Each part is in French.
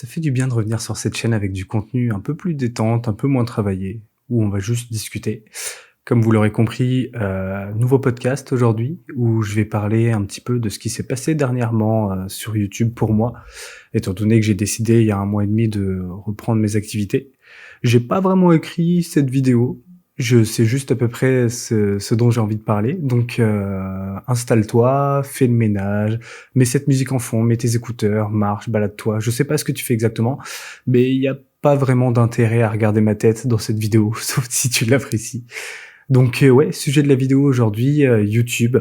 Ça fait du bien de revenir sur cette chaîne avec du contenu un peu plus détente, un peu moins travaillé, où on va juste discuter. Comme vous l'aurez compris, nouveau podcast aujourd'hui, où je vais parler un petit peu de ce qui s'est passé dernièrement sur YouTube pour moi, étant donné que j'ai décidé il y a 1 mois et demi de reprendre mes activités. J'ai pas vraiment écrit cette vidéo, je sais juste à peu près ce dont j'ai envie de parler, donc installe-toi, fais le ménage, mets cette musique en fond, mets tes écouteurs, marche, balade-toi. Je sais pas ce que tu fais exactement, mais il y a pas vraiment d'intérêt à regarder ma tête dans cette vidéo, sauf si tu l'apprécies. Donc ouais, sujet de la vidéo aujourd'hui, YouTube,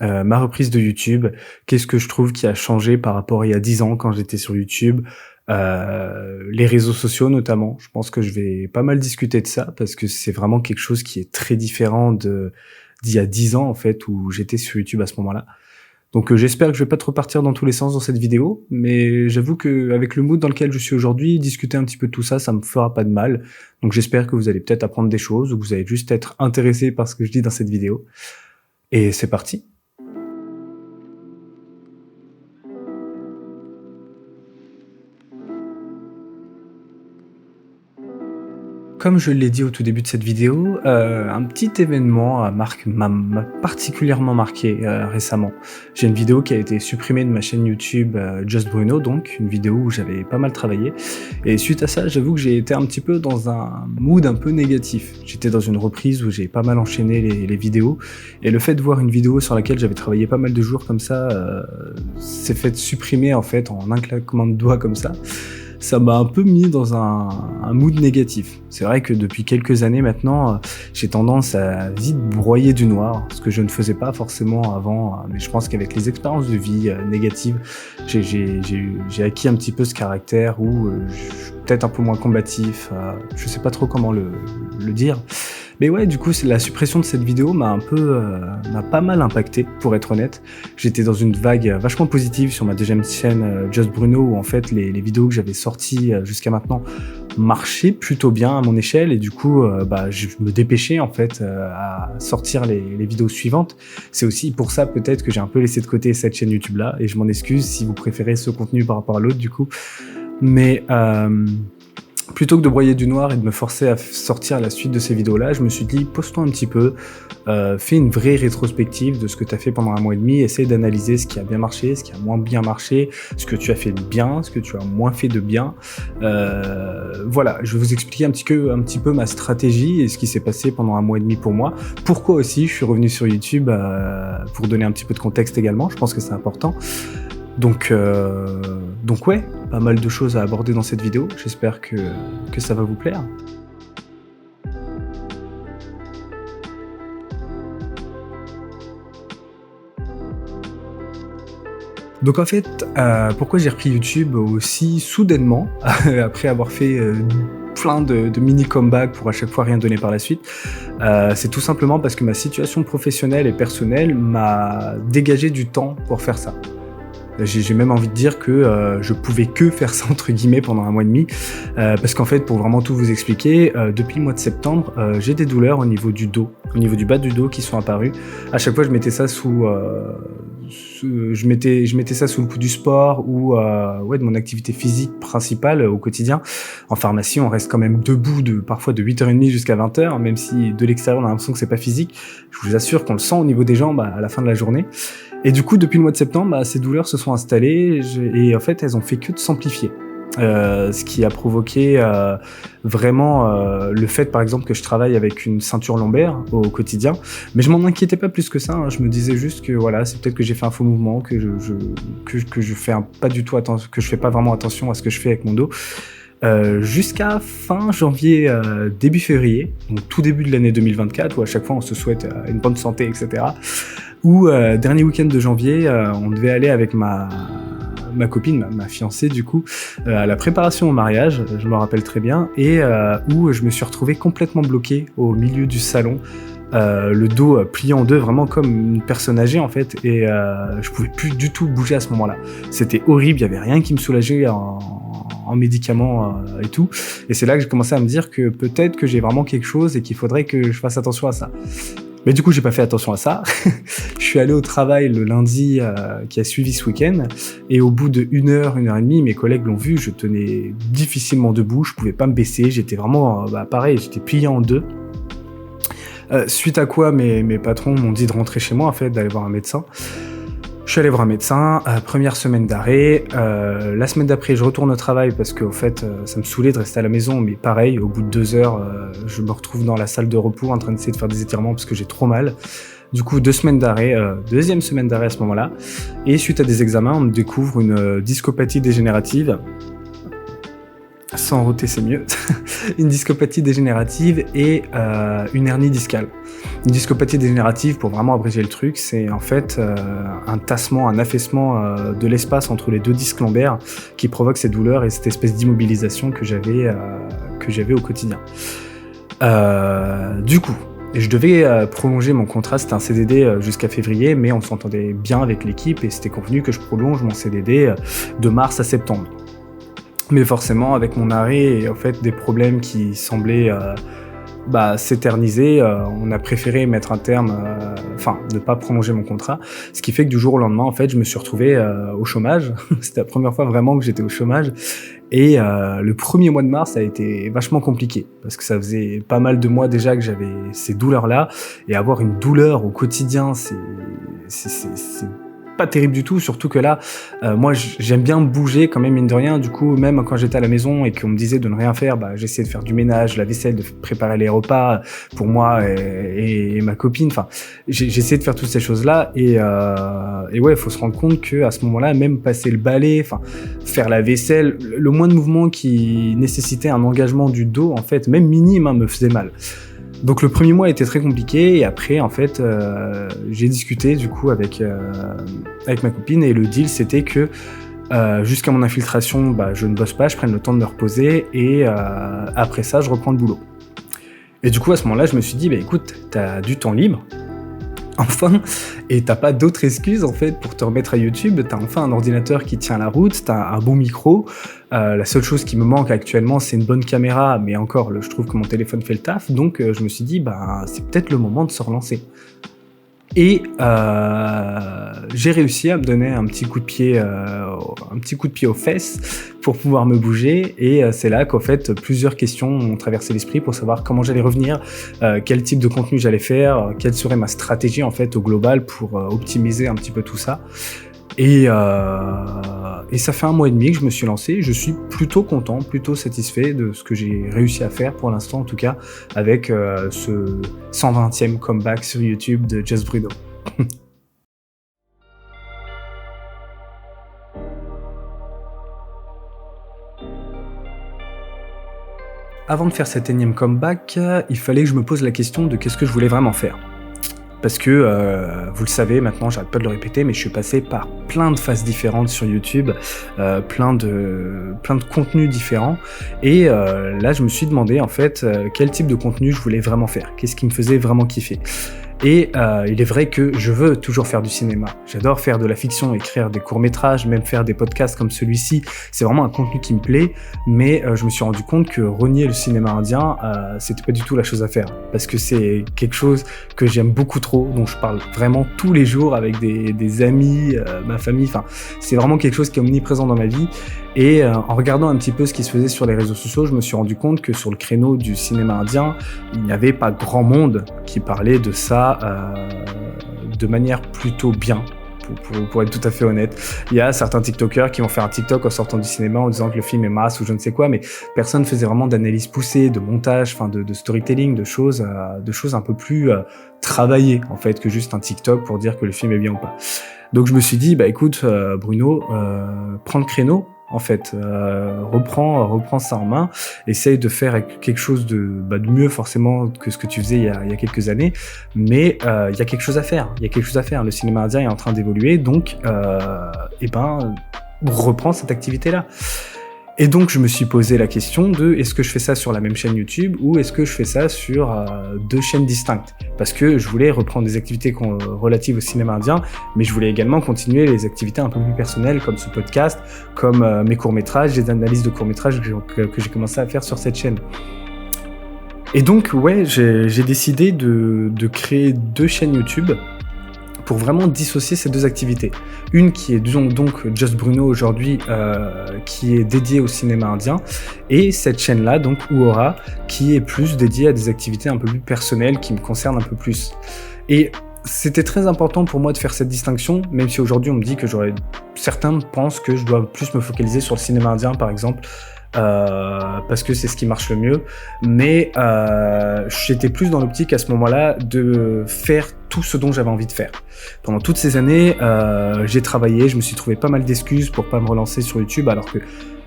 ma reprise de YouTube. Qu'est-ce que je trouve qui a changé par rapport à il y a 10 ans quand j'étais sur YouTube? Les réseaux sociaux notamment. Je pense que je vais pas mal discuter de ça parce que c'est vraiment quelque chose qui est très différent d'il y a 10 ans en fait où j'étais sur YouTube à ce moment-là. Donc j'espère que je vais pas trop partir dans tous les sens dans cette vidéo, mais j'avoue qu'avec le mood dans lequel je suis aujourd'hui, discuter un petit peu de tout ça, ça me fera pas de mal. Donc j'espère que vous allez peut-être apprendre des choses ou que vous allez juste être intéressé par ce que je dis dans cette vidéo. Et c'est parti. Comme je l'ai dit au tout début de cette vidéo, un petit événement m'a particulièrement marqué récemment. J'ai une vidéo qui a été supprimée de ma chaîne YouTube Just Bruno, donc une vidéo où j'avais pas mal travaillé. Et suite à ça, j'avoue que j'ai été un petit peu dans un mood un peu négatif. J'étais dans une reprise où j'ai pas mal enchaîné les vidéos, et le fait de voir une vidéo sur laquelle j'avais travaillé pas mal de jours comme ça, s'est fait supprimer en fait en un claquement de doigts comme ça m'a un peu mis dans un mood négatif. C'est vrai que depuis quelques années maintenant, j'ai tendance à vite broyer du noir, ce que je ne faisais pas forcément avant, mais je pense qu'avec les expériences de vie négatives, j'ai acquis un petit peu ce caractère où je suis peut-être un peu moins combatif, je sais pas trop comment le dire. Mais ouais, du coup, la suppression de cette vidéo m'a pas mal impacté, pour être honnête. J'étais dans une vague vachement positive sur ma deuxième chaîne Just Bruno, où en fait les vidéos que j'avais sorties jusqu'à maintenant marchaient plutôt bien à mon échelle, et du coup, je me dépêchais en fait à sortir les vidéos suivantes. C'est aussi pour ça peut-être que j'ai un peu laissé de côté cette chaîne YouTube là, et je m'en excuse si vous préférez ce contenu par rapport à l'autre du coup. Mais plutôt que de broyer du noir et de me forcer à sortir la suite de ces vidéos-là, je me suis dit, pose-toi un petit peu, fais une vraie rétrospective de ce que tu as fait pendant 1 mois et demi, essaye d'analyser ce qui a bien marché, ce qui a moins bien marché, ce que tu as fait de bien, ce que tu as moins fait de bien. Voilà, je vais vous expliquer un petit peu ma stratégie et ce qui s'est passé pendant 1 mois et demi pour moi. Pourquoi aussi je suis revenu sur YouTube, pour donner un petit peu de contexte également, je pense que c'est important. Donc ouais, pas mal de choses à aborder dans cette vidéo, j'espère que ça va vous plaire. Donc en fait, pourquoi j'ai repris YouTube aussi soudainement, après avoir fait plein de mini comebacks pour à chaque fois rien donner par la suite, c'est tout simplement parce que ma situation professionnelle et personnelle m'a dégagé du temps pour faire ça. J'ai même envie de dire que je pouvais que faire ça entre guillemets pendant 1 mois et demi, parce qu'en fait, pour vraiment tout vous expliquer, depuis le mois de septembre, j'ai des douleurs au niveau du dos, au niveau du bas du dos qui sont apparues. À chaque fois, je mettais ça je mettais ça sous le coup du sport ou de mon activité physique principale au quotidien. En pharmacie, on reste quand même debout parfois de 8h30 jusqu'à 20h, même si de l'extérieur on a l'impression que c'est pas physique. Je vous assure qu'on le sent au niveau des jambes à la fin de la journée. Et du coup, depuis le mois de septembre, ces douleurs se sont installées et en fait, elles ont fait que de s'amplifier. Ce qui a provoqué vraiment le fait, par exemple, que je travaille avec une ceinture lombaire au quotidien. Mais je m'en inquiétais pas plus que ça, hein. Je me disais juste que voilà, c'est peut-être que j'ai fait un faux mouvement, que je fais pas vraiment attention à ce que je fais avec mon dos. Jusqu'à fin janvier, début février, donc tout début de l'année 2024, où à chaque fois on se souhaite une bonne santé, etc. Où dernier week-end de janvier, on devait aller avec ma copine, ma fiancée du coup, à la préparation au mariage, je me rappelle très bien, et où je me suis retrouvé complètement bloqué au milieu du salon, le dos plié en deux, vraiment comme une personne âgée en fait, et je pouvais plus du tout bouger à ce moment-là. C'était horrible, il y avait rien qui me soulageait en médicaments et tout, et c'est là que j'ai commencé à me dire que peut-être que j'ai vraiment quelque chose et qu'il faudrait que je fasse attention à ça. Mais du coup, j'ai pas fait attention à ça. Je suis allé au travail le lundi qui a suivi ce week-end, et au bout de 1 heure et demie, mes collègues l'ont vu, je tenais difficilement debout, je pouvais pas me baisser, j'étais vraiment, pareil, j'étais plié en deux. Suite à quoi mes patrons m'ont dit de rentrer chez moi, en fait, d'aller voir un médecin. Je suis allé voir un médecin, première semaine d'arrêt. La semaine d'après, je retourne au travail parce qu'au fait, ça me saoulait de rester à la maison, mais pareil, au bout de 2 heures, je me retrouve dans la salle de repos en train d'essayer de faire des étirements parce que j'ai trop mal. Du coup, 2 semaines d'arrêt, deuxième semaine d'arrêt à ce moment-là. Et suite à des examens, on me découvre une discopathie dégénérative. Sans roter, c'est mieux. Une discopathie dégénérative et une hernie discale. Une discopathie dégénérative, pour vraiment abréger le truc, c'est en fait un tassement, un affaissement de l'espace entre les 2 disques lombaires qui provoque ces douleurs et cette espèce d'immobilisation que j'avais au quotidien. Du coup, je devais prolonger mon contrat, c'était un CDD jusqu'à février, mais on s'entendait bien avec l'équipe et c'était convenu que je prolonge mon CDD de mars à septembre. Mais forcément, avec mon arrêt et en fait des problèmes qui semblaient s'éterniser, on a préféré mettre un terme, ne pas prolonger mon contrat, ce qui fait que du jour au lendemain, en fait, je me suis retrouvé au chômage. C'était la première fois vraiment que j'étais au chômage, et le premier mois de mars a été vachement compliqué parce que ça faisait pas mal de mois déjà que j'avais ces douleurs-là, et avoir une douleur au quotidien, c'est pas terrible du tout, surtout que là, moi j'aime bien bouger quand même, mine de rien. Du coup, même quand j'étais à la maison et qu'on me disait de ne rien faire, j'essayais de faire du ménage, la vaisselle, de préparer les repas pour moi et ma copine. Enfin, j'essayais de faire toutes ces choses-là, et ouais, il faut se rendre compte que à ce moment-là, même passer le balai, faire la vaisselle, le moins de mouvement qui nécessitait un engagement du dos, en fait, même minime, me faisait mal. Donc le premier mois était très compliqué, et après en fait j'ai discuté du coup avec ma copine, et le deal c'était que jusqu'à mon infiltration, je ne bosse pas, je prenne le temps de me reposer, et après ça je reprends le boulot. Et du coup à ce moment-là je me suis dit écoute, t'as du temps libre, enfin, et t'as pas d'autre excuse en fait pour te remettre à YouTube. T'as enfin un ordinateur qui tient la route, t'as un bon micro. La seule chose qui me manque actuellement, c'est une bonne caméra, mais encore, je trouve que mon téléphone fait le taf. Donc je me suis dit, c'est peut-être le moment de se relancer. Et j'ai réussi à me donner un petit coup de pied aux fesses pour pouvoir me bouger, et c'est là qu'en fait plusieurs questions m'ont traversé l'esprit pour savoir comment j'allais revenir, quel type de contenu j'allais faire, quelle serait ma stratégie en fait au global pour optimiser un petit peu tout ça. Et ça fait 1 mois et demi que je me suis lancé. Je suis plutôt content, plutôt satisfait de ce que j'ai réussi à faire pour l'instant, en tout cas, avec ce 120e comeback sur YouTube de Just Bruno. Avant de faire cet énième comeback, il fallait que je me pose la question de qu'est-ce que je voulais vraiment faire. Parce que, vous le savez maintenant, j'arrête pas de le répéter, mais je suis passé par plein de phases différentes sur YouTube, plein de contenus différents, et là je me suis demandé en fait quel type de contenu je voulais vraiment faire, qu'est-ce qui me faisait vraiment kiffer. Et il est vrai que je veux toujours faire du cinéma. J'adore faire de la fiction, écrire des courts-métrages, même faire des podcasts comme celui-ci. C'est vraiment un contenu qui me plaît, mais je me suis rendu compte que renier le cinéma indien, c'était pas du tout la chose à faire. Parce que c'est quelque chose que j'aime beaucoup trop, dont je parle vraiment tous les jours avec des amis, ma famille. Enfin, c'est vraiment quelque chose qui est omniprésent dans ma vie. Et en regardant un petit peu ce qui se faisait sur les réseaux sociaux, je me suis rendu compte que sur le créneau du cinéma indien, il n'y avait pas grand monde qui parlait de ça de manière plutôt bien, pour être tout à fait honnête. Il y a certains TikTokers qui vont faire un TikTok en sortant du cinéma en disant que le film est masse ou je ne sais quoi, mais personne ne faisait vraiment d'analyse poussée, de montage, de storytelling, de choses un peu plus travaillées en fait que juste un TikTok pour dire que le film est bien ou pas. Donc je me suis dit, écoute Bruno, prends le créneau. En fait, reprends ça en main, essaye de faire quelque chose de mieux forcément que ce que tu faisais il y a quelques années, mais il y a quelque chose à faire, le cinéma indien est en train d'évoluer, donc reprends cette activité-là. Et donc je me suis posé la question de est-ce que je fais ça sur la même chaîne YouTube ou est-ce que je fais ça sur 2 chaînes distinctes, parce que je voulais reprendre des activités relatives au cinéma indien, mais je voulais également continuer les activités un peu plus personnelles comme ce podcast, comme mes courts-métrages, les analyses de courts-métrages que j'ai commencé à faire sur cette chaîne. Et donc, ouais, j'ai décidé de créer 2 chaînes YouTube pour vraiment dissocier ces 2 activités. Une qui est donc Just Bruno aujourd'hui, qui est dédiée au cinéma indien, et cette chaîne-là, donc Uhora, qui est plus dédiée à des activités un peu plus personnelles, qui me concernent un peu plus. Et c'était très important pour moi de faire cette distinction, même si aujourd'hui on me dit que certains pensent que je dois plus me focaliser sur le cinéma indien, par exemple, parce que c'est ce qui marche le mieux. Mais j'étais plus dans l'optique à ce moment-là de faire tout ce dont j'avais envie de faire. Pendant toutes ces années, j'ai travaillé, je me suis trouvé pas mal d'excuses pour pas me relancer sur YouTube, alors que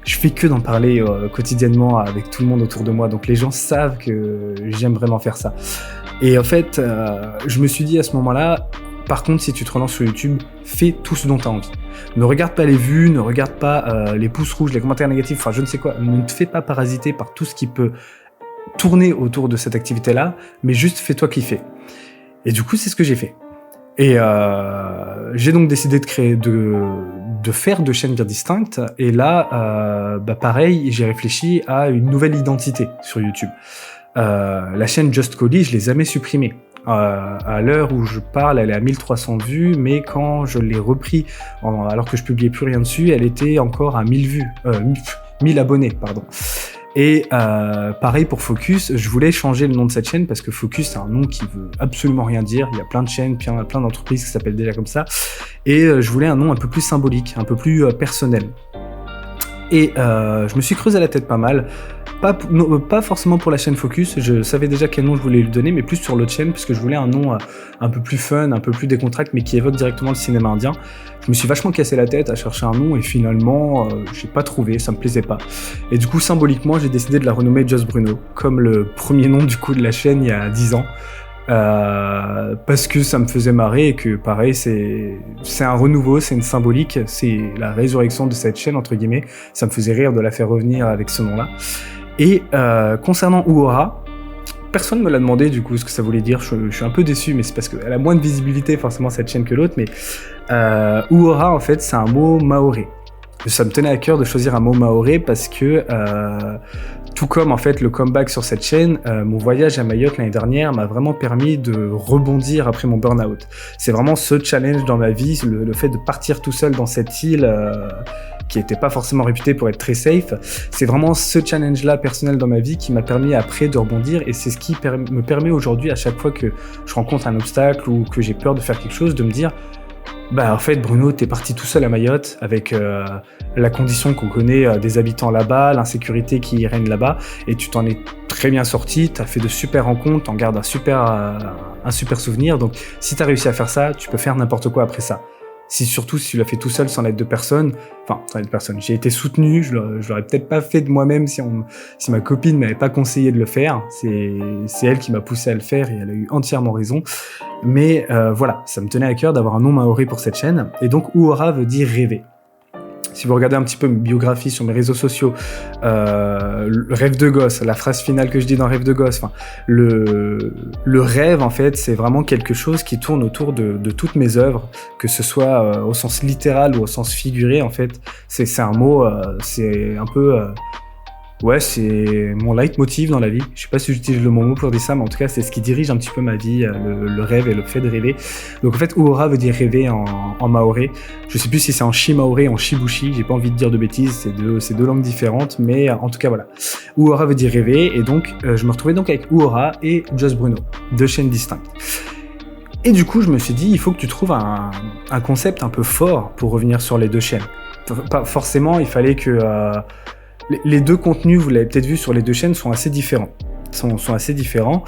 je fais que d'en parler quotidiennement avec tout le monde autour de moi, donc les gens savent que j'aime vraiment faire ça. Et en fait, je me suis dit à ce moment-là, par contre, si tu te relances sur YouTube, fais tout ce dont tu as envie. Ne regarde pas les vues, ne regarde pas les pouces rouges, les commentaires négatifs, enfin je ne sais quoi, ne te fais pas parasiter par tout ce qui peut tourner autour de cette activité-là, mais juste fais-toi kiffer. Et du coup, c'est ce que j'ai fait. Et j'ai donc décidé de faire 2 chaînes bien distinctes. Et là, pareil, j'ai réfléchi à une nouvelle identité sur YouTube. La chaîne Just Collie, je l'ai jamais supprimée. À l'heure où je parle, elle est à 1300 vues, mais quand je l'ai repris, alors que je publiais plus rien dessus, elle était encore à 1000 vues, 1000 abonnés, pardon. Et pareil pour Focus, je voulais changer le nom de cette chaîne parce que Focus, c'est un nom qui veut absolument rien dire. Il y a plein de chaînes, plein d'entreprises qui s'appellent déjà comme ça. Et je voulais un nom un peu plus symbolique, un peu plus personnel. Et je me suis creusé la tête pas mal. Pas forcément pour la chaîne Focus, je savais déjà quel nom je voulais lui donner, mais plus sur l'autre chaîne, parce que je voulais un nom un peu plus fun, un peu plus décontracté, mais qui évoque directement le cinéma indien. Je me suis vachement cassé la tête à chercher un nom, et finalement, j'ai pas trouvé, ça me plaisait pas. Et du coup, symboliquement, j'ai décidé de la renommer Just Bruno, comme le premier nom du coup de la chaîne il y a 10 ans. Parce que ça me faisait marrer et que pareil c'est un renouveau, c'est une symbolique, c'est la résurrection de cette chaîne entre guillemets. Ça me faisait rire de la faire revenir avec ce nom-là. Et concernant Uhora, personne me l'a demandé du coup ce que ça voulait dire. Je suis un peu déçu, mais c'est parce qu'elle a moins de visibilité forcément cette chaîne que l'autre. Mais Uhora en fait c'est un mot maoré. Ça me tenait à cœur de choisir un mot maoré parce que tout comme en fait le comeback sur cette chaîne, mon voyage à Mayotte l'année dernière m'a vraiment permis de rebondir après mon burn-out. C'est vraiment ce challenge dans ma vie, le fait de partir tout seul dans cette île qui n'était pas forcément réputée pour être très safe. C'est vraiment ce challenge-là personnel dans ma vie qui m'a permis après de rebondir, et c'est ce qui me permet aujourd'hui à chaque fois que je rencontre un obstacle ou que j'ai peur de faire quelque chose, de me dire bah en fait Bruno, t'es parti tout seul à Mayotte avec la condition qu'on connaît des habitants là-bas, l'insécurité qui règne là-bas, et tu t'en es très bien sorti, t'as fait de super rencontres, t'en gardes un super souvenir, donc si t'as réussi à faire ça, tu peux faire n'importe quoi après ça. Surtout si tu l'as fait tout seul sans l'aide de personne, j'ai été soutenu, je l'aurais peut-être pas fait de moi-même si ma copine m'avait pas conseillé de le faire, c'est elle qui m'a poussé à le faire et elle a eu entièrement raison. Mais voilà, ça me tenait à cœur d'avoir un nom maoré pour cette chaîne, et donc Uhora veut dire rêver. Si vous regardez un petit peu mes biographies sur mes réseaux sociaux, le rêve de gosse, la phrase finale que je dis dans rêve de gosse, le rêve en fait, c'est vraiment quelque chose qui tourne autour de toutes mes œuvres, que ce soit au sens littéral ou au sens figuré en fait. C'est un mot, c'est un peu ouais, c'est mon leitmotiv dans la vie. Je sais pas si j'utilise le bon mot pour dire ça, mais en tout cas, c'est ce qui dirige un petit peu ma vie, le rêve et le fait de rêver. Donc en fait, Uhora veut dire rêver en maoré. Je sais plus si c'est en chi maoré ou en shibushi, j'ai pas envie de dire de bêtises, c'est deux langues différentes, mais en tout cas voilà. Uhora veut dire rêver, et donc je me retrouvais donc avec Uhora et Just Bruno, 2 chaînes distinctes. Et du coup, je me suis dit, il faut que tu trouves un concept un peu fort pour revenir sur les 2 chaînes. Pas forcément, il fallait que... Les 2 contenus, vous l'avez peut-être vu sur les 2 chaînes, sont assez différents. Sont assez différents.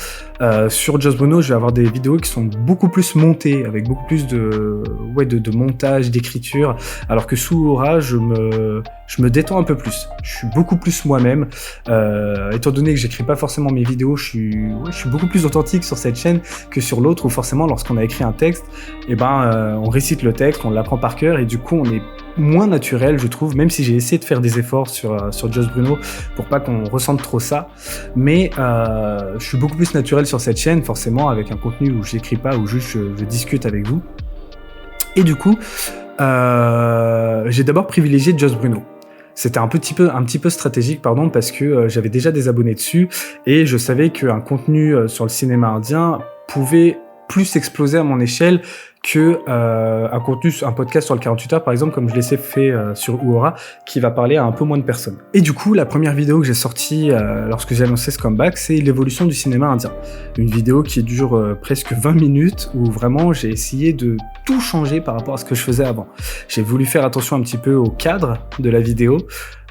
Sur Just Bruno, je vais avoir des vidéos qui sont beaucoup plus montées, avec beaucoup plus de montage, d'écriture, alors que sous Uhora, je me détends un peu plus. Je suis beaucoup plus moi-même. Étant donné que j'écris pas forcément mes vidéos, je suis beaucoup plus authentique sur cette chaîne que sur l'autre, où forcément, lorsqu'on a écrit un texte, on récite le texte, on l'apprend par cœur, et du coup, on est moins naturel, je trouve, même si j'ai essayé de faire des efforts sur Just Bruno pour pas qu'on ressente trop ça, mais je suis beaucoup plus naturel sur cette chaîne, forcément, avec un contenu où j'écris pas, où juste je discute avec vous. Et du coup, j'ai d'abord privilégié Just Bruno. C'était un petit peu stratégique, pardon, parce que j'avais déjà des abonnés dessus et je savais qu'un contenu sur le cinéma indien pouvait plus exploser à mon échelle que un podcast sur le 48 heures, par exemple, comme je l'ai fait sur Uhora, qui va parler à un peu moins de personnes. Et du coup, la première vidéo que j'ai sortie lorsque j'ai annoncé ce comeback, c'est l'évolution du cinéma indien. Une vidéo qui dure presque 20 minutes, où vraiment j'ai essayé de tout changer par rapport à ce que je faisais avant. J'ai voulu faire attention un petit peu au cadre de la vidéo,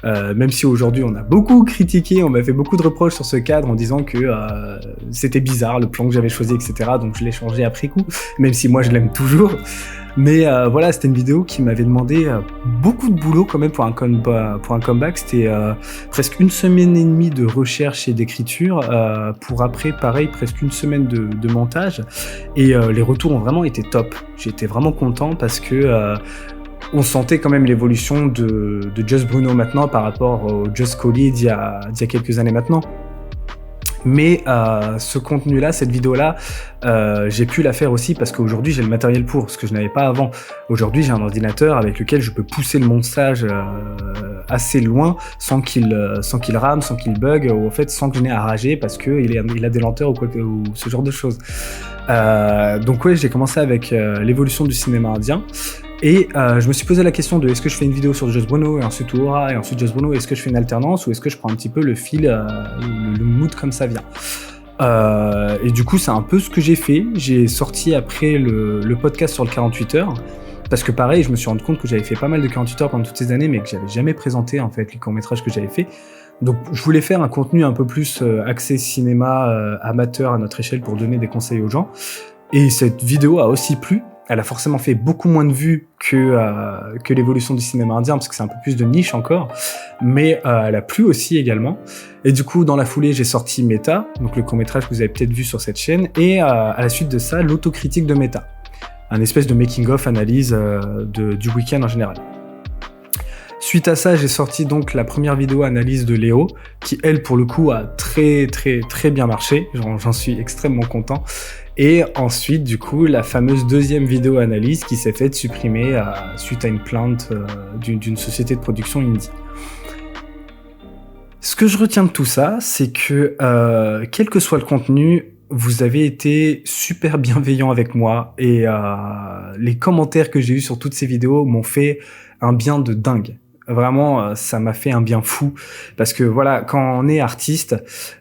même si aujourd'hui on a beaucoup critiqué, on m'a fait beaucoup de reproches sur ce cadre en disant que c'était bizarre le plan que j'avais choisi, etc. Donc je l'ai changé après coup, même si moi je l'aime toujours. Mais voilà, c'était une vidéo qui m'avait demandé beaucoup de boulot quand même pour un comeback. C'était presque 1 semaine et demie de recherche et d'écriture pour après, pareil, presque 1 semaine de montage. Et les retours ont vraiment été top. J'étais vraiment content parce que on sentait quand même l'évolution de Just Bruno maintenant par rapport au Just Collie d'il y a quelques années maintenant. Mais ce contenu-là, cette vidéo-là, j'ai pu la faire aussi parce qu'aujourd'hui j'ai le matériel pour, ce que je n'avais pas avant. Aujourd'hui j'ai un ordinateur avec lequel je peux pousser le montage assez loin sans qu'il rame, sans qu'il bug, ou en fait sans que je n'ai à rager parce qu'il a des lenteurs ou ce genre de choses. Donc ouais, j'ai commencé avec l'évolution du cinéma indien. Et je me suis posé la question de est-ce que je fais une vidéo sur Just Bruno et ensuite Uhora et ensuite Just Bruno, est-ce que je fais une alternance ou est-ce que je prends un petit peu le fil, le mood comme ça vient. Et du coup c'est un peu ce que j'ai fait. J'ai sorti après le podcast sur le 48 heures parce que pareil, je me suis rendu compte que j'avais fait pas mal de 48 heures pendant toutes ces années mais que j'avais jamais présenté en fait les courts-métrages que j'avais fait. Donc je voulais faire un contenu un peu plus axé cinéma amateur à notre échelle pour donner des conseils aux gens. Et cette vidéo a aussi plu. Elle a forcément fait beaucoup moins de vues que l'évolution du cinéma indien, parce que c'est un peu plus de niche encore, mais elle a plu aussi également. Et du coup, dans la foulée, j'ai sorti Meta, donc le court-métrage que vous avez peut-être vu sur cette chaîne, et à la suite de ça, l'autocritique de Meta, un espèce de making-of analyse du week-end en général. Suite à ça, j'ai sorti donc la première vidéo analyse de Léo, qui elle, pour le coup, a très bien marché, j'en suis extrêmement content. Et ensuite, du coup, la fameuse deuxième vidéo analyse qui s'est faite supprimer suite à une plainte d'une société de production indie. Ce que je retiens de tout ça, c'est que quel que soit le contenu, vous avez été super bienveillant avec moi et les commentaires que j'ai eus sur toutes ces vidéos m'ont fait un bien de dingue. Vraiment, ça m'a fait un bien fou parce que voilà, quand on est artiste,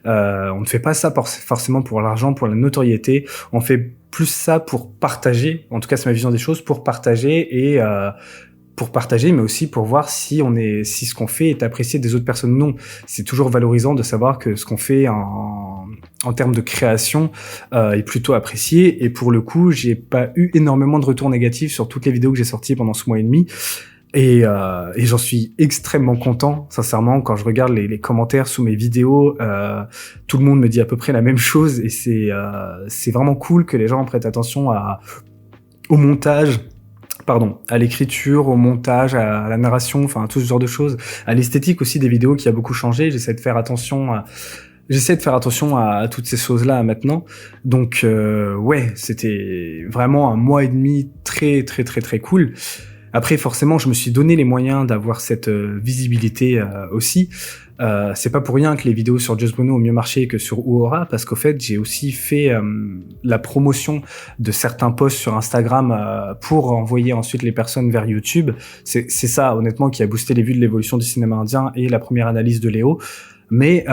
on ne fait pas ça forcément pour l'argent, pour la notoriété. On fait plus ça pour partager. En tout cas, c'est ma vision des choses, pour partager et mais aussi pour voir si ce qu'on fait est apprécié des autres personnes. Non, c'est toujours valorisant de savoir que ce qu'on fait en termes de création est plutôt apprécié. Et pour le coup, j'ai pas eu énormément de retours négatifs sur toutes les vidéos que j'ai sorties pendant ce mois et demi. Et j'en suis extrêmement content, sincèrement. Quand je regarde les commentaires sous mes vidéos, tout le monde me dit à peu près la même chose, et c'est vraiment cool que les gens prêtent attention au montage, à l'écriture, au montage, à la narration, enfin tout ce genre de choses, à l'esthétique aussi des vidéos qui a beaucoup changé. J'essaie de faire attention à toutes ces choses-là maintenant. Donc ouais, c'était vraiment un mois et demi très cool. Après, forcément, je me suis donné les moyens d'avoir cette visibilité aussi. C'est pas pour rien que les vidéos sur Just Bruno ont mieux marché que sur Uhora, parce qu'au fait, j'ai aussi fait la promotion de certains posts sur Instagram pour envoyer ensuite les personnes vers YouTube. C'est ça, honnêtement, qui a boosté les vues de l'évolution du cinéma indien et la première analyse de Léo. Mais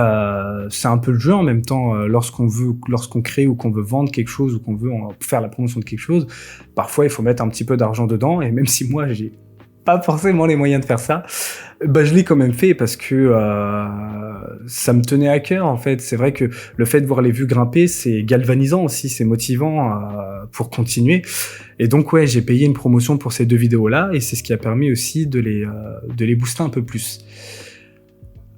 c'est un peu le jeu en même temps, lorsqu'on crée ou qu'on veut vendre quelque chose ou qu'on veut faire la promotion de quelque chose, parfois il faut mettre un petit peu d'argent dedans, et même si moi j'ai pas forcément les moyens de faire ça, je l'ai quand même fait parce que ça me tenait à cœur en fait. C'est vrai que le fait de voir les vues grimper, c'est galvanisant aussi, c'est motivant pour continuer. Et donc ouais, j'ai payé une promotion pour ces 2 vidéos-là, et c'est ce qui a permis aussi de les booster un peu plus.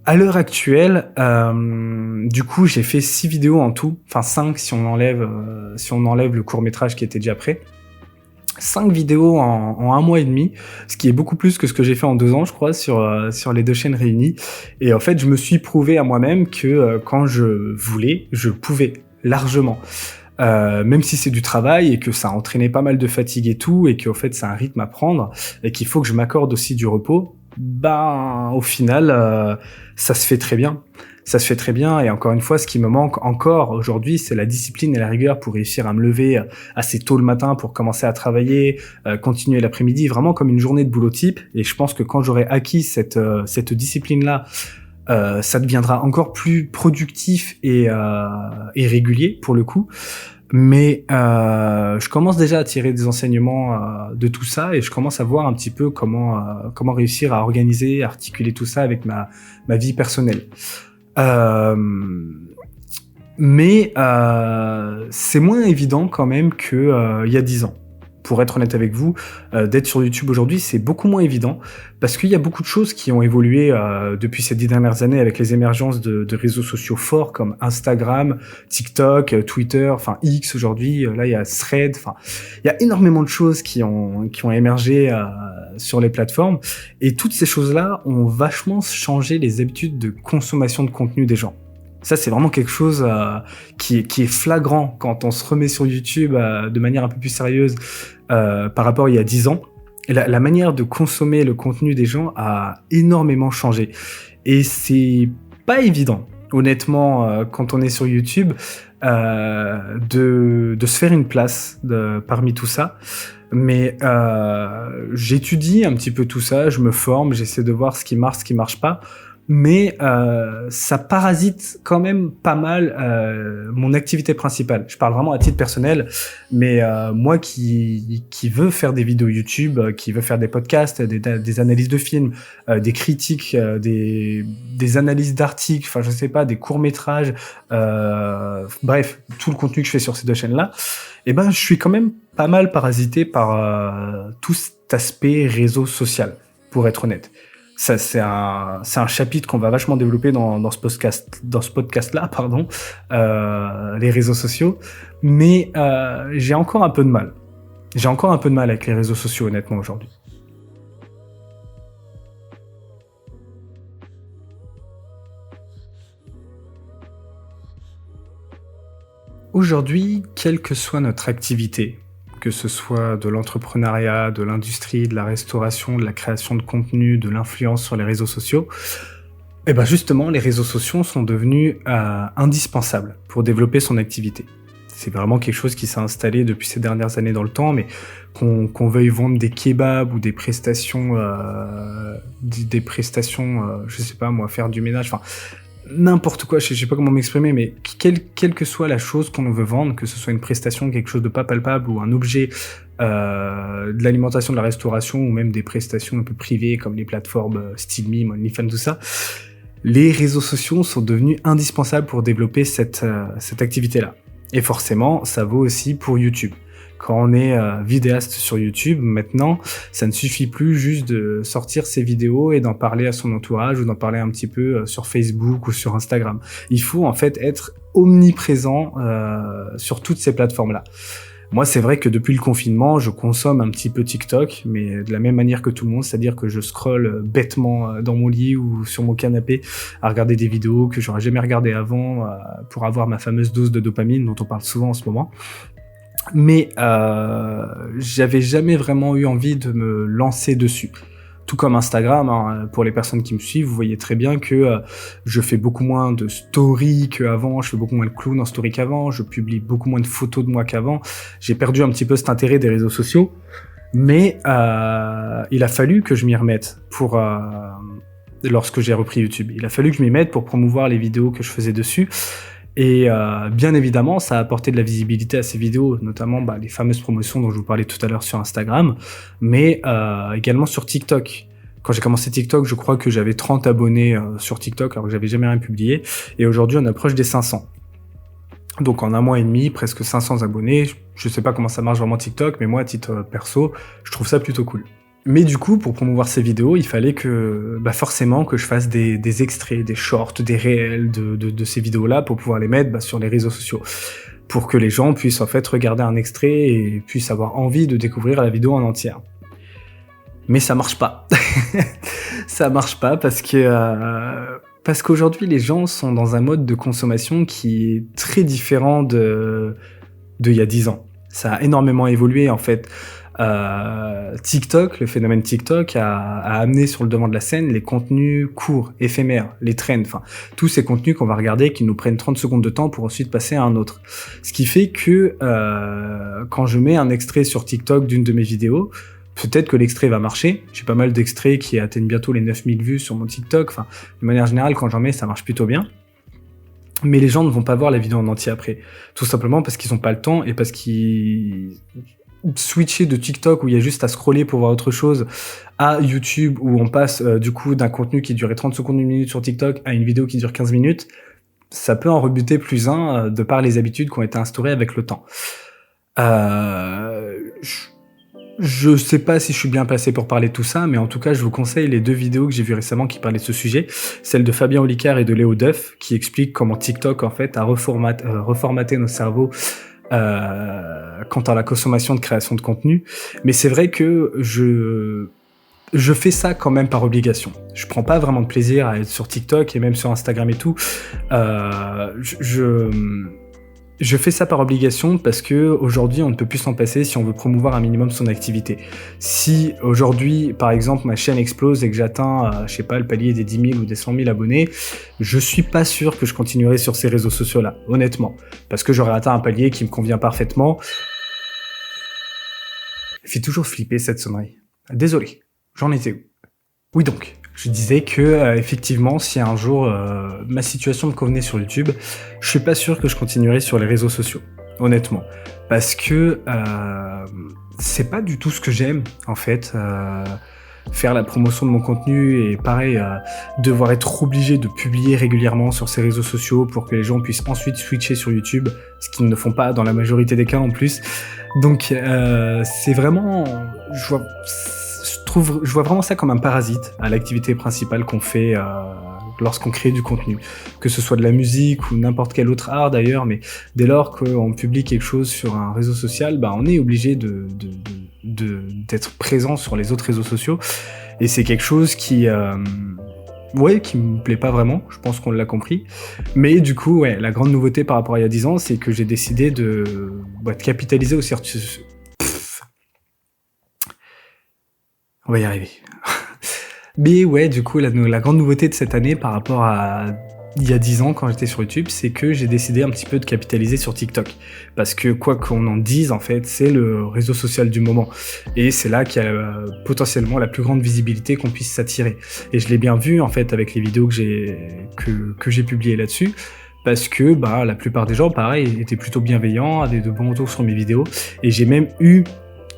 À l'heure actuelle, du coup, j'ai fait 6 vidéos en tout, enfin 5 si on enlève le court-métrage qui était déjà prêt. 5 vidéos en 1 mois et demi, ce qui est beaucoup plus que ce que j'ai fait en 2 ans, je crois, sur les 2 chaînes réunies. Et en fait, je me suis prouvé à moi-même que quand je voulais, je pouvais largement. Même si c'est du travail et que ça entraînait pas mal de fatigue et tout, et qu'en fait c'est un rythme à prendre et qu'il faut que je m'accorde aussi du repos. Ben, au final, ça se fait très bien. Ça se fait très bien et encore une fois, ce qui me manque encore aujourd'hui, c'est la discipline et la rigueur pour réussir à me lever, assez tôt le matin pour commencer à travailler, continuer l'après-midi, vraiment comme une journée de boulot type et je pense que quand j'aurai acquis cette discipline-là, ça deviendra encore plus productif et régulier pour le coup. Mais je commence déjà à tirer des enseignements de tout ça et je commence à voir un petit peu comment réussir à organiser, à articuler tout ça avec ma vie personnelle. Euh, mais c'est moins évident quand même que il y a 10 ans. Pour être honnête avec vous, d'être sur YouTube aujourd'hui, c'est beaucoup moins évident parce qu'il y a beaucoup de choses qui ont évolué depuis ces 10 dernières années avec les émergences de réseaux sociaux forts comme Instagram, TikTok, Twitter, enfin X aujourd'hui. Là, il y a Thread. Enfin, il y a énormément de choses qui ont émergé sur les plateformes et toutes ces choses-là ont vachement changé les habitudes de consommation de contenu des gens. Ça, c'est vraiment quelque chose qui est flagrant quand on se remet sur YouTube de manière un peu plus sérieuse par rapport à il y a 10 ans. Et la manière de consommer le contenu des gens a énormément changé. Et c'est pas évident, honnêtement, quand on est sur YouTube, de se faire une place parmi tout ça. Mais j'étudie un petit peu tout ça, je me forme, j'essaie de voir ce qui marche pas. Mais ça parasite quand même pas mal mon activité principale. Je parle vraiment à titre personnel, mais moi qui veux faire des vidéos YouTube, qui veut faire des podcasts, des analyses de films, des critiques, des analyses d'articles, enfin je sais pas, des courts-métrages, bref, tout le contenu que je fais sur ces deux chaînes-là, et ben je suis quand même pas mal parasité par tout cet aspect réseau social, pour être honnête. Ça, c'est un chapitre qu'on va vachement développer dans ce podcast-là, pardon, les réseaux sociaux. Mais j'ai encore un peu de mal. J'ai encore un peu de mal avec les réseaux sociaux, honnêtement, aujourd'hui. Aujourd'hui, quelle que soit notre activité, que ce soit de l'entrepreneuriat, de l'industrie, de la restauration, de la création de contenu, de l'influence sur les réseaux sociaux, et ben justement, les réseaux sociaux sont devenus indispensables pour développer son activité. C'est vraiment quelque chose qui s'est installé depuis ces dernières années dans le temps, mais qu'on veuille vendre des kebabs ou des prestations, je sais pas moi, faire du ménage, enfin n'importe quoi, je sais pas comment m'exprimer, mais quelle que soit la chose qu'on veut vendre, que ce soit une prestation, quelque chose de pas palpable ou un objet, de l'alimentation, de la restauration ou même des prestations un peu privées comme les plateformes style Mime, OnlyFans, tout ça, les réseaux sociaux sont devenus indispensables pour développer cette activité-là. Et forcément, ça vaut aussi pour YouTube. Quand on est vidéaste sur YouTube, maintenant, ça ne suffit plus juste de sortir ses vidéos et d'en parler à son entourage ou d'en parler un petit peu sur Facebook ou sur Instagram. Il faut en fait être omniprésent sur toutes ces plateformes-là. Moi, c'est vrai que depuis le confinement, je consomme un petit peu TikTok, mais de la même manière que tout le monde, c'est-à-dire que je scrolle bêtement dans mon lit ou sur mon canapé à regarder des vidéos que j'aurais jamais regardées avant pour avoir ma fameuse dose de dopamine dont on parle souvent en ce moment. Mais j'avais jamais vraiment eu envie de me lancer dessus. Tout comme Instagram, hein, pour les personnes qui me suivent, vous voyez très bien que je fais beaucoup moins de stories qu'avant, je fais beaucoup moins de clown en story qu'avant, je publie beaucoup moins de photos de moi qu'avant. J'ai perdu un petit peu cet intérêt des réseaux sociaux, mais il a fallu que je m'y remette lorsque j'ai repris YouTube. Il a fallu que je m'y mette pour promouvoir les vidéos que je faisais dessus. Et bien évidemment, ça a apporté de la visibilité à ces vidéos, notamment les fameuses promotions dont je vous parlais tout à l'heure sur Instagram, mais également sur TikTok. Quand j'ai commencé TikTok, je crois que j'avais 30 abonnés sur TikTok, alors que j'avais jamais rien publié, et aujourd'hui on approche des 500. Donc en un mois et demi, presque 500 abonnés. Je sais pas comment ça marche vraiment TikTok, mais moi, à titre perso, je trouve ça plutôt cool. Mais du coup, pour promouvoir ces vidéos, il fallait que, forcément, que je fasse des extraits, des shorts, des réels de ces vidéos-là pour pouvoir les mettre sur les réseaux sociaux. Pour que les gens puissent en fait regarder un extrait et puissent avoir envie de découvrir la vidéo en entière. Mais ça marche pas. Ça marche pas parce qu'aujourd'hui, les gens sont dans un mode de consommation qui est très différent de il y a 10 ans. Ça a énormément évolué, en fait. TikTok, le phénomène TikTok a amené sur le devant de la scène les contenus courts, éphémères, les trends, enfin tous ces contenus qu'on va regarder qui nous prennent 30 secondes de temps pour ensuite passer à un autre. Ce qui fait que quand je mets un extrait sur TikTok d'une de mes vidéos, peut-être que l'extrait va marcher. J'ai pas mal d'extraits qui atteignent bientôt les 9000 vues sur mon TikTok. Enfin, de manière générale, quand j'en mets, ça marche plutôt bien. Mais les gens ne vont pas voir la vidéo en entier après. Tout simplement parce qu'ils n'ont pas le temps et parce qu'ils switcher de TikTok où il y a juste à scroller pour voir autre chose à YouTube où on passe du coup d'un contenu qui durait 30 secondes, 1 minute sur TikTok à une vidéo qui dure 15 minutes, ça peut en rebuter plus un de par les habitudes qui ont été instaurées avec le temps. Je sais pas si je suis bien placé pour parler de tout ça, mais en tout cas, je vous conseille les 2 vidéos que j'ai vues récemment qui parlaient de ce sujet. Celle de Fabien Olicard et de Léo Duff, qui explique comment TikTok, en fait, a reformaté nos cerveaux quant à la consommation de création de contenu. Mais c'est vrai que je fais ça quand même par obligation. Je prends pas vraiment de plaisir à être sur TikTok et même sur Instagram et tout. Je fais ça par obligation parce que aujourd'hui on ne peut plus s'en passer si on veut promouvoir un minimum son activité. Si aujourd'hui, par exemple, ma chaîne explose et que j'atteins, je sais pas, le palier des 10 000 ou des 100 000 abonnés, je suis pas sûr que je continuerai sur ces réseaux sociaux-là, honnêtement. Parce que j'aurais atteint un palier qui me convient parfaitement. Elle fait toujours flipper cette sonnerie. Désolé, j'en étais où? Oui donc, je disais que effectivement, si un jour ma situation me convenait sur YouTube, je suis pas sûr que je continuerai sur les réseaux sociaux, honnêtement, parce que c'est pas du tout ce que j'aime en fait. Faire la promotion de mon contenu et pareil, devoir être obligé de publier régulièrement sur ces réseaux sociaux pour que les gens puissent ensuite switcher sur YouTube, ce qu'ils ne font pas dans la majorité des cas en plus. Donc c'est vraiment, je vois vraiment ça comme un parasite à l'activité principale qu'on fait lorsqu'on crée du contenu, que ce soit de la musique ou n'importe quel autre art d'ailleurs, mais dès lors qu'on publie quelque chose sur un réseau social, on est obligé d'être présent sur les autres réseaux sociaux, et c'est quelque chose qui me plaît pas vraiment, je pense qu'on l'a compris, mais du coup, la grande nouveauté par rapport à il y a 10 ans, c'est que j'ai décidé de capitaliser au On va y arriver. Mais du coup, la grande nouveauté de cette année par rapport à il y a 10 ans quand j'étais sur YouTube, c'est que j'ai décidé un petit peu de capitaliser sur TikTok. Parce que quoi qu'on en dise, en fait, c'est le réseau social du moment. Et c'est là qu'il y a potentiellement la plus grande visibilité qu'on puisse s'attirer. Et je l'ai bien vu, en fait, avec les vidéos que j'ai publiées là-dessus. Parce que la plupart des gens, pareil, étaient plutôt bienveillants, avaient de bons retours sur mes vidéos. Et j'ai même eu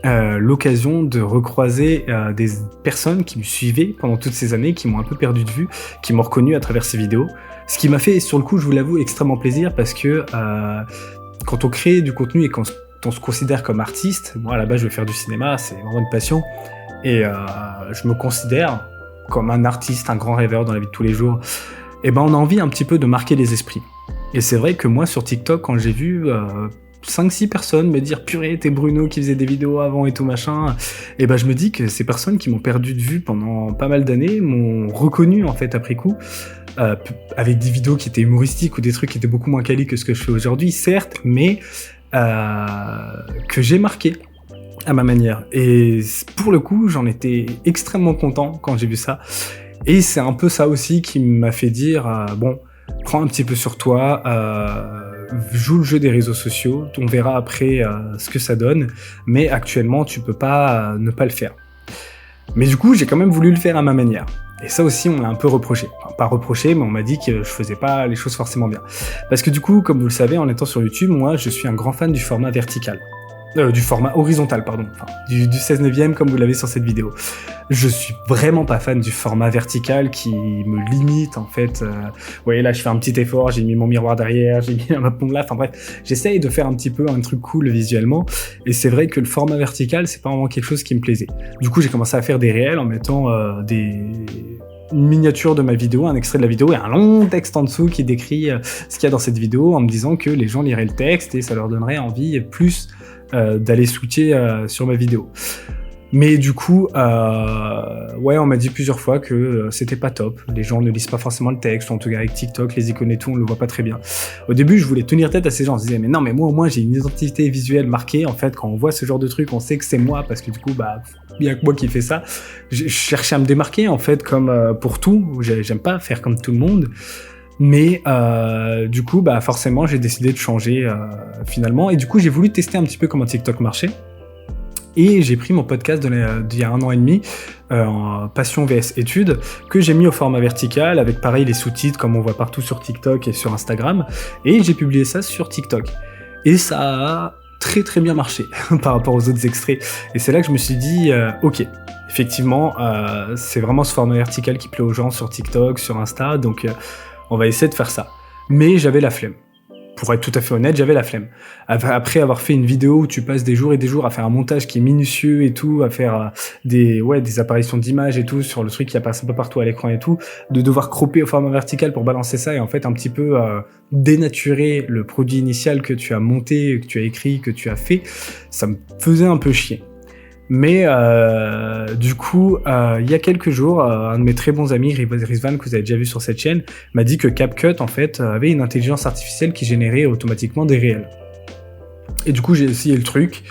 l'occasion de recroiser des personnes qui me suivaient pendant toutes ces années, qui m'ont un peu perdu de vue, qui m'ont reconnu à travers ces vidéos. Ce qui m'a fait, sur le coup, je vous l'avoue, extrêmement plaisir parce que quand on crée du contenu et quand on se considère comme artiste, moi à la base je veux faire du cinéma, c'est vraiment une passion, et je me considère comme un artiste, un grand rêveur dans la vie de tous les jours, et on a envie un petit peu de marquer les esprits. Et c'est vrai que moi sur TikTok, quand j'ai vu 5-6 personnes me dire purée, t'es Bruno qui faisait des vidéos avant et tout machin, et je me dis que ces personnes qui m'ont perdu de vue pendant pas mal d'années m'ont reconnu en fait après coup, avec des vidéos qui étaient humoristiques ou des trucs qui étaient beaucoup moins quali que ce que je fais aujourd'hui, certes, mais que j'ai marqué à ma manière. Et pour le coup, j'en étais extrêmement content quand j'ai vu ça. Et c'est un peu ça aussi qui m'a fait dire prends un petit peu sur toi, joue le jeu des réseaux sociaux, on verra après ce que ça donne, mais actuellement tu peux pas ne pas le faire. Mais du coup, j'ai quand même voulu le faire à ma manière. Et ça aussi, on l'a un peu reproché. Enfin, pas reproché, mais on m'a dit que je faisais pas les choses forcément bien. Parce que du coup, comme vous le savez, en étant sur YouTube, moi, je suis un grand fan du format vertical. Du format horizontal, pardon. Enfin, du 16/9, comme vous l'avez sur cette vidéo. Je suis vraiment pas fan du format vertical qui me limite, en fait. Vous voyez, là, je fais un petit effort, j'ai mis mon miroir derrière, j'ai mis ma pompe là, enfin bref. J'essaye de faire un petit peu un truc cool visuellement. Et c'est vrai que le format vertical, c'est pas vraiment quelque chose qui me plaisait. Du coup, j'ai commencé à faire des réels en mettant une miniature de ma vidéo, un extrait de la vidéo et un long texte en dessous qui décrit ce qu'il y a dans cette vidéo, en me disant que les gens liraient le texte et ça leur donnerait envie plus d'aller switcher sur ma vidéo. Mais du coup, ouais, on m'a dit plusieurs fois que c'était pas top. Les gens ne lisent pas forcément le texte, ou en tout cas avec TikTok, les icônes et tout, on le voit pas très bien. Au début, je voulais tenir tête à ces gens. Je disais, mais non, mais moi au moins j'ai une identité visuelle marquée. En fait, quand on voit ce genre de truc, on sait que c'est moi, parce que du coup, bah, il y a que moi qui fais ça. Je cherchais à me démarquer, en fait, comme pour tout. J'aime pas faire comme tout le monde. Mais du coup, bah forcément, j'ai décidé de changer finalement. Et du coup, j'ai voulu tester un petit peu comment TikTok marchait. Et j'ai pris mon podcast d'il y a 1 an et demi, Passion vs études, que j'ai mis au format vertical, avec pareil les sous-titres comme on voit partout sur TikTok et sur Instagram. Et j'ai publié ça sur TikTok. Et ça a très très bien marché par rapport aux autres extraits. Et c'est là que je me suis dit, ok, effectivement, c'est vraiment ce format vertical qui plaît aux gens sur TikTok, sur Insta, donc on va essayer de faire ça. Mais j'avais la flemme. Pour être tout à fait honnête, j'avais la flemme. Après avoir fait une vidéo où tu passes des jours et des jours à faire un montage qui est minutieux et tout, à faire des apparitions d'images et tout, sur le truc qui apparaît un peu partout à l'écran et tout, de devoir cropper au format vertical pour balancer ça et en fait un petit peu dénaturer le produit initial que tu as monté, que tu as écrit, que tu as fait, ça me faisait un peu chier. Mais du coup, il y a quelques jours, un de mes très bons amis, Rizvan, que vous avez déjà vu sur cette chaîne, m'a dit que CapCut, en fait, avait une intelligence artificielle qui générait automatiquement des réels. Et du coup, j'ai essayé le truc,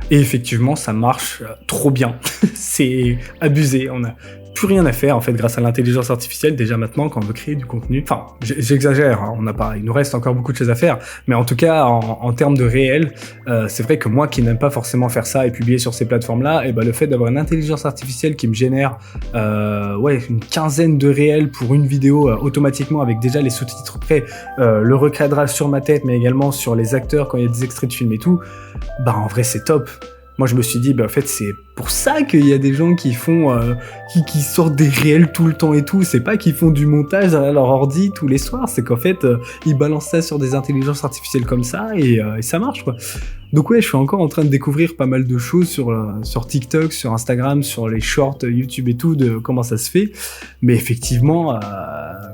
et effectivement, ça marche trop bien. C'est abusé, on n'a plus rien à faire, en fait, grâce à l'intelligence artificielle, déjà maintenant, quand on veut créer du contenu. Enfin, j'exagère, hein, il nous reste encore beaucoup de choses à faire, mais en tout cas, en termes de réel, c'est vrai que moi, qui n'aime pas forcément faire ça et publier sur ces plateformes-là, et ben, le fait d'avoir une intelligence artificielle qui me génère une quinzaine de réels pour une vidéo automatiquement, avec déjà les sous-titres prêts, le recadrage sur ma tête, mais également sur les acteurs quand il y a des extraits de films et tout, bah en vrai, c'est top. Moi, je me suis dit, bah, en fait, c'est pour ça qu'il y a des gens qui font, qui sortent des réels tout le temps et tout. C'est pas qu'ils font du montage derrière leur ordi tous les soirs. C'est qu'en fait, ils balancent ça sur des intelligences artificielles comme ça et ça marche, quoi. Donc ouais, je suis encore en train de découvrir pas mal de choses sur TikTok, sur Instagram, sur les shorts YouTube et tout, de comment ça se fait. Mais effectivement,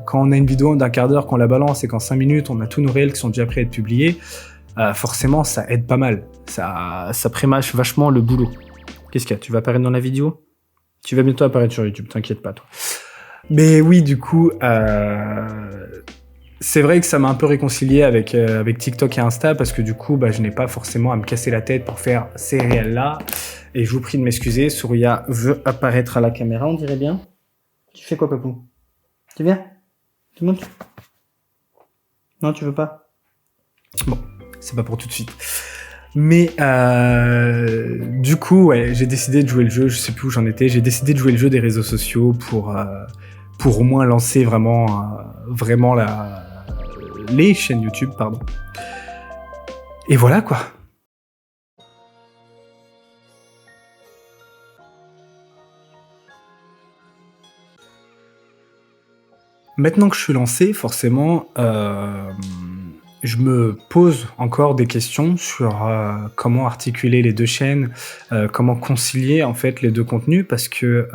quand on a une vidéo d'un quart d'heure, qu'on la balance et qu'en 5 minutes, on a tous nos réels qui sont déjà prêts à être publiés, forcément, ça aide pas mal. Ça prémâche vachement le boulot. Qu'est-ce qu'il y a ? Tu vas apparaître dans la vidéo ? Tu vas bientôt apparaître sur YouTube, t'inquiète pas, toi. Mais oui, du coup, c'est vrai que ça m'a un peu réconcilié avec TikTok et Insta, parce que du coup, bah, je n'ai pas forcément à me casser la tête pour faire ces réels-là. Et je vous prie de m'excuser, Souria veut apparaître à la caméra, on dirait bien. Tu fais quoi, papou ? Tu viens ? Tu montes ? Non, tu veux pas ? Bon. C'est pas pour tout de suite. Mais du coup, ouais, j'ai décidé de jouer le jeu, je sais plus où j'en étais, j'ai décidé de jouer le jeu des réseaux sociaux pour au moins lancer vraiment les chaînes YouTube, pardon. Et voilà, quoi. Maintenant que je suis lancé, forcément, je me pose encore des questions sur comment articuler les deux chaînes, comment concilier en fait les deux contenus, parce que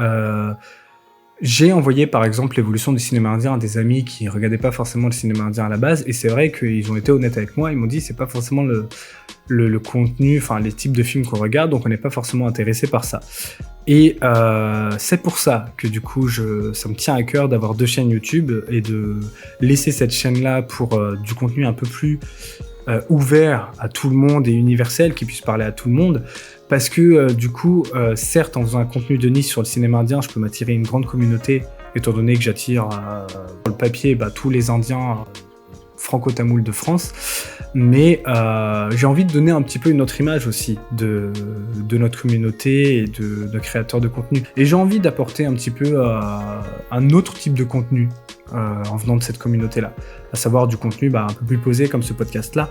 j'ai envoyé par exemple l'évolution du cinéma indien à des amis qui regardaient pas forcément le cinéma indien à la base, et c'est vrai qu'ils ont été honnêtes avec moi, ils m'ont dit c'est pas forcément le contenu, enfin les types de films qu'on regarde, donc on n'est pas forcément intéressé par ça. Et c'est pour ça que du coup ça me tient à cœur d'avoir 2 chaînes YouTube et de laisser cette chaîne-là pour du contenu un peu plus ouvert à tout le monde et universel, qui puisse parler à tout le monde, parce que du coup, certes, en faisant un contenu de niche sur le cinéma indien, je peux m'attirer une grande communauté, étant donné que j'attire sur le papier tous les Indiens franco-tamouls de France, mais j'ai envie de donner un petit peu une autre image aussi de notre communauté et de créateurs de contenu. Et j'ai envie d'apporter un petit peu un autre type de contenu en venant de cette communauté-là, à savoir du contenu un peu plus posé comme ce podcast-là,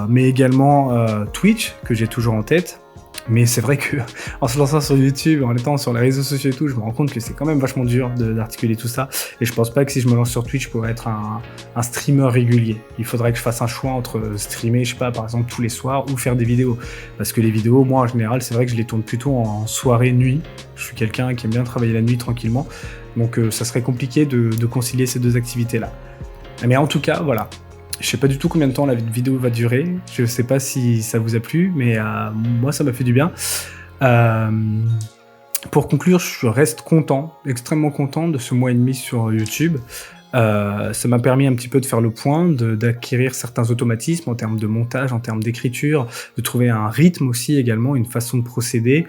mais également Twitch, que j'ai toujours en tête. Mais c'est vrai que en se lançant sur YouTube, en étant sur les réseaux sociaux et tout, je me rends compte que c'est quand même vachement dur d'articuler tout ça. Et je pense pas que si je me lance sur Twitch, je pourrais être un streamer régulier. Il faudrait que je fasse un choix entre streamer, je sais pas, par exemple tous les soirs, ou faire des vidéos. Parce que les vidéos, moi en général, c'est vrai que je les tourne plutôt en soirée, nuit. Je suis quelqu'un qui aime bien travailler la nuit tranquillement. Donc ça serait compliqué de concilier ces deux activités-là. Mais en tout cas, voilà. Je sais pas du tout combien de temps la vidéo va durer, je sais pas si ça vous a plu, mais moi ça m'a fait du bien. Pour conclure, je reste content, extrêmement content de ce mois et demi sur YouTube. Ça m'a permis un petit peu de faire le point, d'acquérir certains automatismes en termes de montage, en termes d'écriture, de trouver un rythme aussi également, une façon de procéder,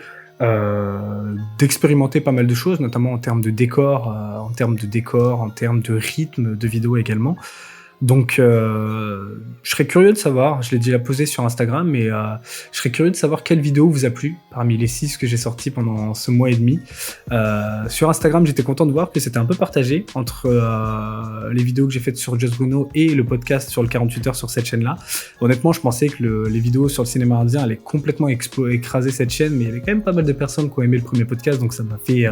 d'expérimenter pas mal de choses, notamment en termes de décor, en termes de rythme de vidéo également. Donc, je serais curieux de savoir, je l'ai déjà posé sur Instagram, mais je serais curieux de savoir quelle vidéo vous a plu parmi les 6 que j'ai sorties pendant ce mois et demi. Sur Instagram, j'étais content de voir que c'était un peu partagé entre les vidéos que j'ai faites sur Just Bruno et le podcast sur le 48 heures sur cette chaîne-là. Honnêtement, je pensais que les vidéos sur le cinéma indien allaient complètement écraser cette chaîne, mais il y avait quand même pas mal de personnes qui ont aimé le premier podcast, donc ça m'a fait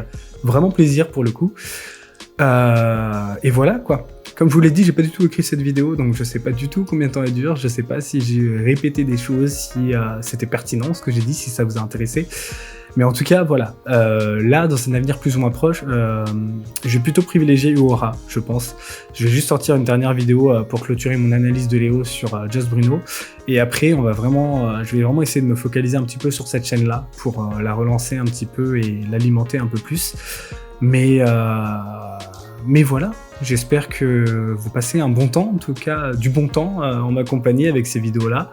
vraiment plaisir pour le coup. Et voilà quoi. Comme je vous l'ai dit, j'ai pas du tout écrit cette vidéo, donc je sais pas du tout combien de temps elle dure, je sais pas si j'ai répété des choses, si c'était pertinent ce que j'ai dit, si ça vous a intéressé. Mais en tout cas, voilà. Là, dans un avenir plus ou moins proche, je vais plutôt privilégier Uhura, je pense. Je vais juste sortir une dernière vidéo pour clôturer mon analyse de Léo sur Just Bruno. Et après, je vais vraiment essayer de me focaliser un petit peu sur cette chaîne-là pour la relancer un petit peu et l'alimenter un peu plus. Mais voilà, j'espère que vous passez un bon temps, en tout cas du bon temps en ma compagnie avec ces vidéos-là,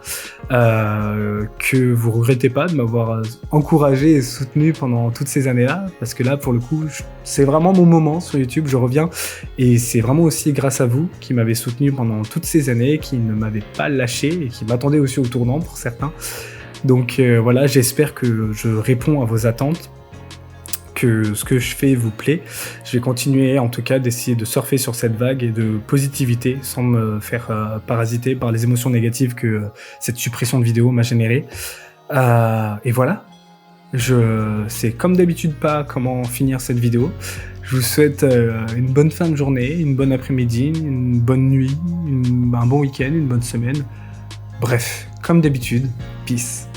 que vous regrettez pas de m'avoir encouragé et soutenu pendant toutes ces années-là, parce que là, pour le coup, c'est vraiment mon moment sur YouTube, je reviens, et c'est vraiment aussi grâce à vous qui m'avez soutenu pendant toutes ces années, qui ne m'avez pas lâché et qui m'attendaient aussi au tournant pour certains. Donc voilà, j'espère que je réponds à vos attentes, que ce que je fais vous plaît. Je vais continuer en tout cas d'essayer de surfer sur cette vague et de positivité sans me faire parasiter par les émotions négatives que cette suppression de vidéos m'a généré. Et voilà, je sais comme d'habitude pas comment finir cette vidéo. Je vous souhaite une bonne fin de journée, une bonne après-midi, une bonne nuit, un bon week-end, une bonne semaine. Bref, comme d'habitude, peace.